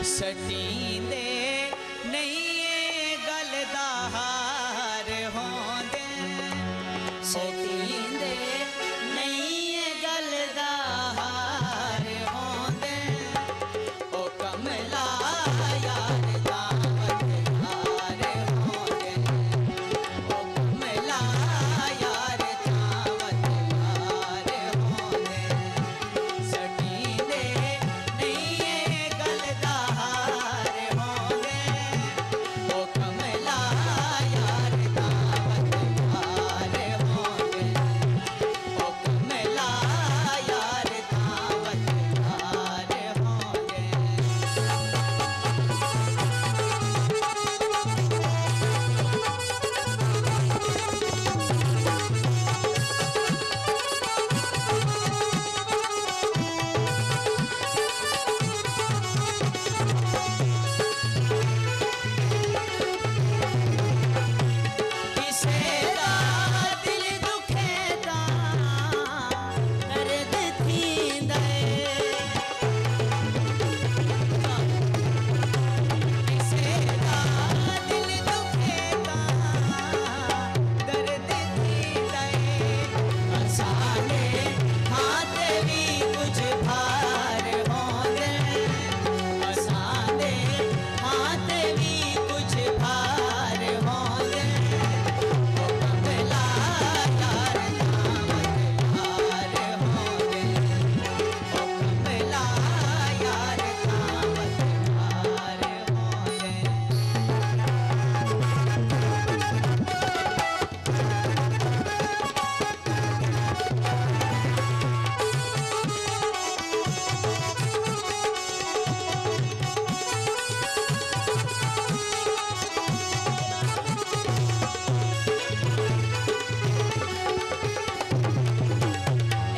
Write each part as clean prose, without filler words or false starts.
सटींदे नहीं गल दा हार होंदे सटींदे नहीं गल दा हार होंदे ओ कमला यार दावत हार होंदे ओ कमला यार दावत हार होंदे सटींदे नहीं गल दा हार होंदे ओ कमला यार दावत हार होंदे ओ कमला यार दावत हार होंदे। किसे दा दिल दुखे दा दर्द थींदे किसे दा दिल दुखे दा दर्द थींदे असाने हाथ भी कुछ भार होंदे असाने हाथ भी कुछ भार होंदे ओ कमला यार दावत हार होंदे ओ कमला यार दावत हार होंदे।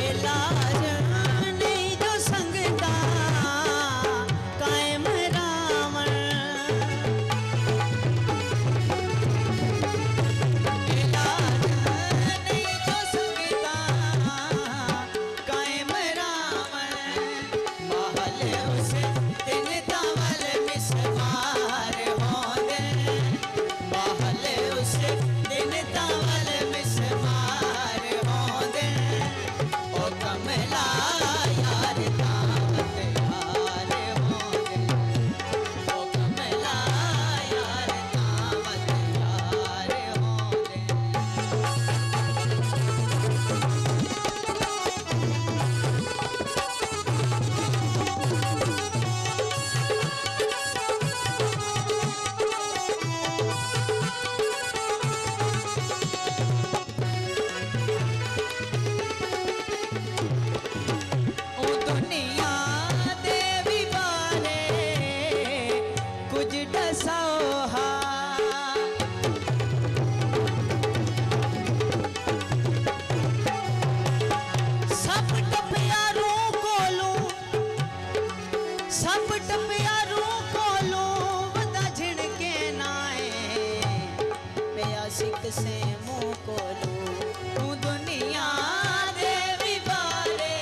इलाज नहीं जो संगता कायम रावण इलाज नहीं जो संगता कायम रावण महल उसे दिन तवल मिसमार होंदे महल उसे दिन तवल मिसमार होंदे ओ कमला यार दावत हार होंदे ओ कमला यार दावत हार होंदे। ओ दुनिया दे भी बारे कुछ दसोहा सब टपियारू कोलू सब टपियारू कोलू वदा झिड़के नाए पिया सिक से मुंह कोलू तू दुनिया दे भी बारे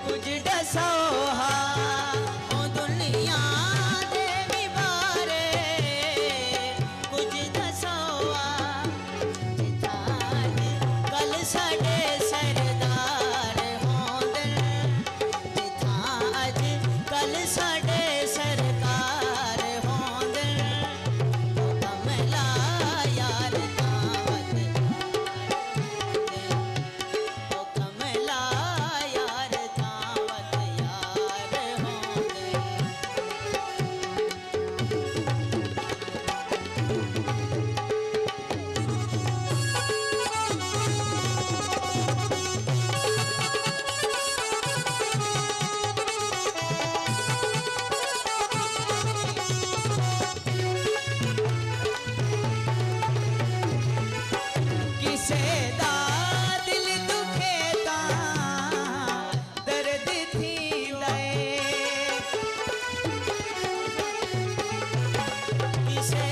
कुछ दसोहा ओ दुनिया दे भी बारे कुछ दसोहा जिताज कल साडे सरदार होंदे जिताज कल साडे सरकार होंदे ओ कमला यार दावत ओ कमला यार दावत यार होंदे। किसे दा दिल दुखे दा दर्द थींदे किसे